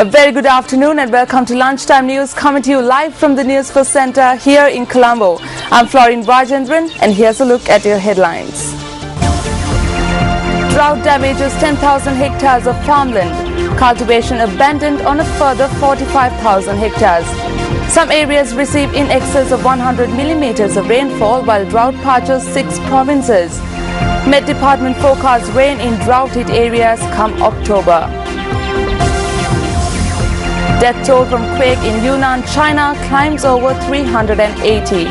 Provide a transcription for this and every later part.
A very good afternoon and welcome to Lunchtime News, coming to you live from the Newsfirst Center here in Colombo. I'm Florine Rajendran and here's a look at your headlines. Drought damages 10,000 hectares of farmland. Cultivation abandoned on a further 45,000 hectares. Some areas receive in excess of 100 millimeters of rainfall while drought parches 6 provinces. Met Department forecasts rain in drought-hit areas come October. Death toll from quake in Yunnan, China climbs over 380.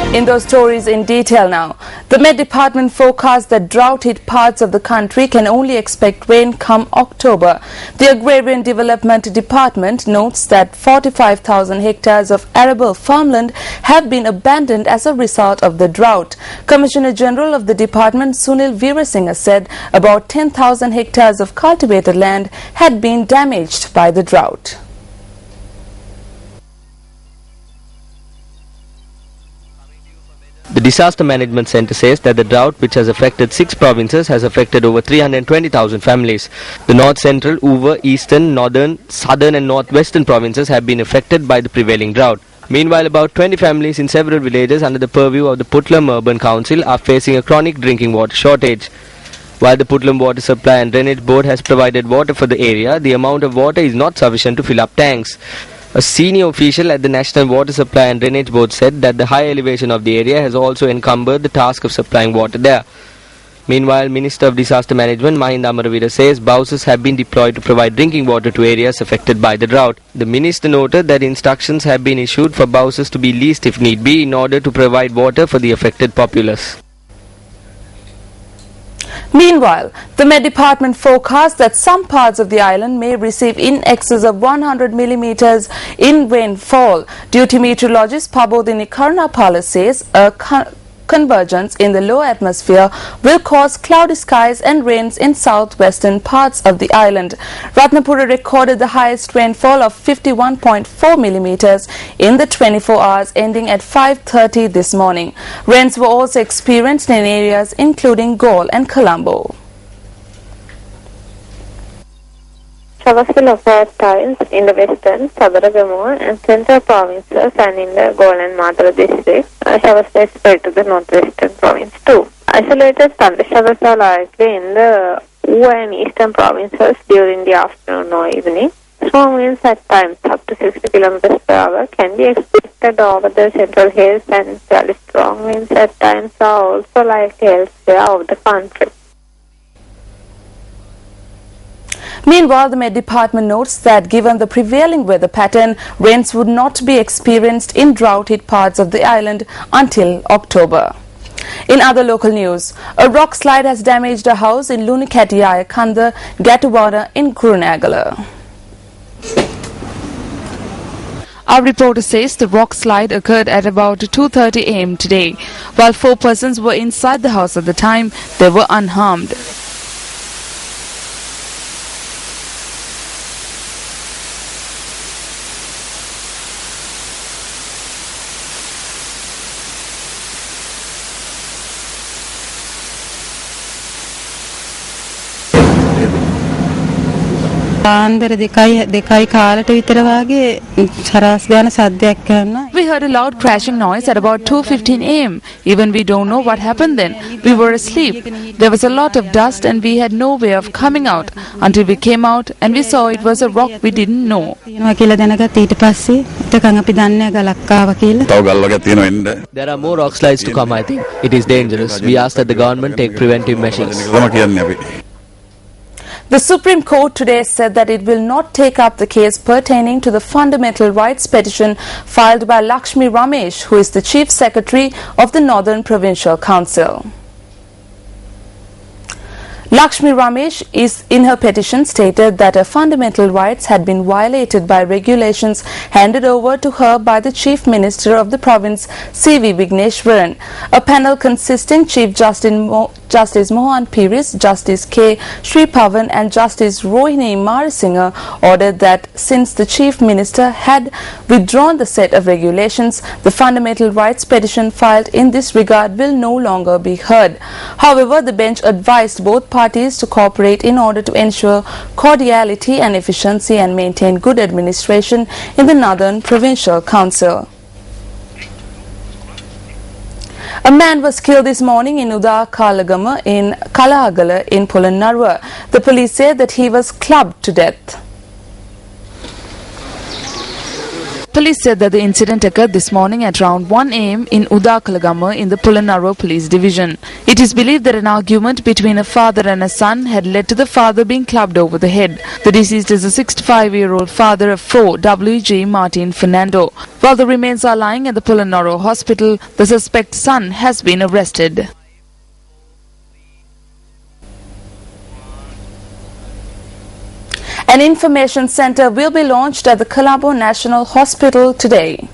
In those stories in detail now. The Met Department forecasts that drought-hit parts of the country can only expect rain come October. The Agrarian Development Department notes that 45,000 hectares of arable farmland have been abandoned as a result of the drought. Commissioner General of the department, Sunil Veerasinghe, said about 10,000 hectares of cultivated land had been damaged by the drought. The Disaster Management Centre says that the drought, which has affected 6 provinces, has affected over 320,000 families. The North Central, Uva, Eastern, Northern, Southern and Northwestern provinces have been affected by the prevailing drought. Meanwhile, about 20 families in several villages under the purview of the Puttlam Urban Council are facing a chronic drinking water shortage. While the Puttlam Water Supply and Drainage Board has provided water for the area, the amount of water is not sufficient to fill up tanks. A senior official at the National Water Supply and Drainage Board said that the high elevation of the area has also encumbered the task of supplying water there. Meanwhile, Minister of Disaster Management Mahinda Amaravira says buses have been deployed to provide drinking water to areas affected by the drought. The minister noted that instructions have been issued for buses to be leased if need be in order to provide water for the affected populace. Meanwhile, the Met Department forecasts that some parts of the island may receive in excess of 100 millimeters in rainfall. Duty meteorologist Pabodini Karnapala says a convergence in the low atmosphere will cause cloudy skies and rains in southwestern parts of the island. Ratnapura recorded the highest rainfall of 51.4 millimeters in the 24 hours ending at 5:30 this morning. Rains were also experienced in areas including Galle and Colombo. Showers will occur at times in the western, Sabaragamuwa and central provinces and in the Galle and Madura districts. Showers may spread to the northwestern province too. Isolated thunder showers are likely in the Uva and eastern provinces during the afternoon or evening. Strong winds at times up to 60 km per hour can be expected over the central hills, and fairly strong winds at times are also likely elsewhere over the country. Meanwhile, the Met Department notes that given the prevailing weather pattern, rains would not be experienced in drought-hit parts of the island until October. In other local news, a rock slide has damaged a house in Lunikatiya, Kanda, Gatuwana in Kurunegala. Our reporter says the rock slide occurred at about 2:30 am today. While 4 persons were inside the house at the time, they were unharmed. We heard a loud crashing noise at about 2:15 am. Even we don't know what happened then. We were asleep. There was a lot of dust and we had no way of coming out until we came out and we saw it was a rock we didn't know. There are more rock slides to come, I think. It is dangerous. We ask that the government take preventive measures. The Supreme Court today said that it will not take up the case pertaining to the fundamental rights petition filed by Lakshmi Ramesh, who is the Chief Secretary of the Northern Provincial Council. Lakshmi Ramesh is in her petition stated that her fundamental rights had been violated by regulations handed over to her by the Chief Minister of the province, C.V. Vigneshwaran. A panel consisting Chief Justice Justice Mohan Piris, Justice K. Sripavan and Justice Rohini Marasinghe ordered that since the Chief Minister had withdrawn the set of regulations, the fundamental rights petition filed in this regard will no longer be heard. However, the bench advised both parties to cooperate in order to ensure cordiality and efficiency and maintain good administration in the Northern Provincial Council. A man was killed this morning in Udakalagama in Kalahagala in Polonnaruwa. The police said that he was clubbed to death. Police said that the incident occurred this morning at around 1 a.m. in Udakalagama in the Polonnaruwa Police Division. It is believed that an argument between a father and a son had led to the father being clubbed over the head. The deceased is a 65-year-old father of 4, W.G. Martin Fernando. While the remains are lying at the Polonnaruwa Hospital, the suspect's son has been arrested. An information center will be launched at the Colombo National Hospital today.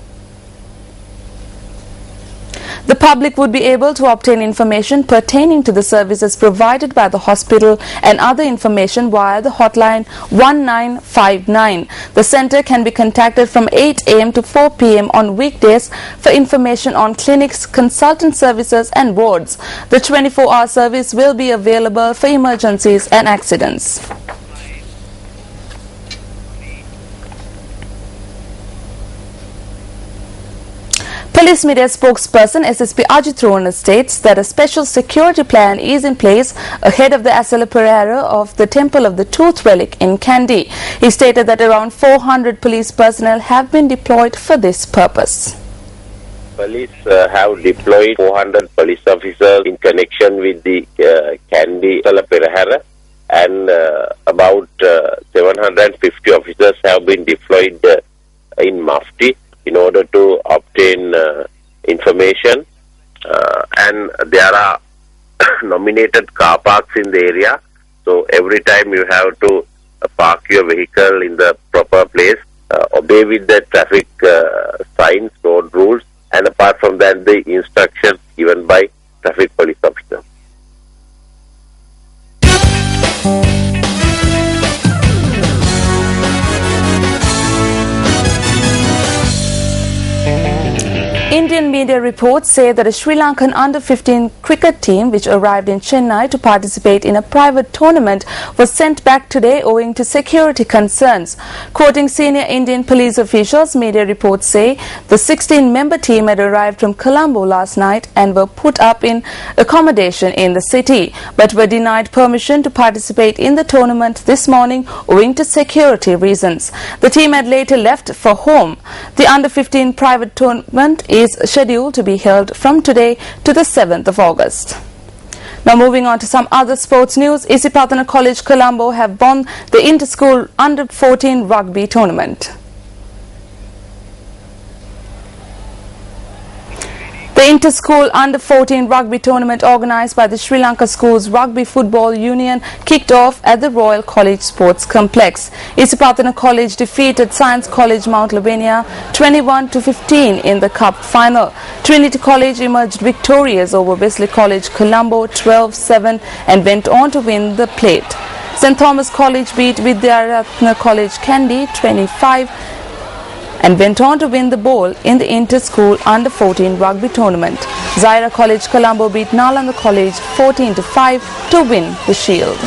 The public would be able to obtain information pertaining to the services provided by the hospital and other information via the hotline 1959. The center can be contacted from 8 a.m. to 4 p.m. on weekdays for information on clinics, consultant services and wards. The 24-hour service will be available for emergencies and accidents. Police media spokesperson SSP Ajit Rona states that a special security plan is in place ahead of the Aceleperera of the Temple of the Tooth Relic in Kandy. He stated that around 400 police personnel have been deployed for this purpose. Police have deployed 400 police officers in connection with the Kandy Aceleperera, and about 750 officers have been deployed in Mafti in order to obtain information, and there are nominated car parks in the area, so every time you have to park your vehicle in the proper place, obey with the traffic signs, road rules, and apart from that the instructions given by traffic police officers. Indian media reports say that a Sri Lankan under-15 cricket team which arrived in Chennai to participate in a private tournament was sent back today owing to security concerns. Quoting senior Indian police officials, media reports say the 16-member team had arrived from Colombo last night and were put up in accommodation in the city, but were denied permission to participate in the tournament this morning owing to security reasons. The team had later left for home. The under-15 private tournament is scheduled to be held from today to the 7th of August. Now moving on to some other sports news, Isipatana College Colombo have won the inter-school under-14 rugby tournament. The inter-school under-14 rugby tournament organised by the Sri Lanka Schools Rugby Football Union kicked off at the Royal College Sports Complex. Isipatana College defeated Science College Mount Lavinia 21-15 in the cup final. Trinity College emerged victorious over Wesley College Colombo 12-7 and went on to win the plate. St. Thomas College beat Vidyaratna College Kandy 25 and went on to win the bowl in the inter-school under-14 rugby tournament. Zaira College Colombo beat Nalanda College 14-5 to win the shield.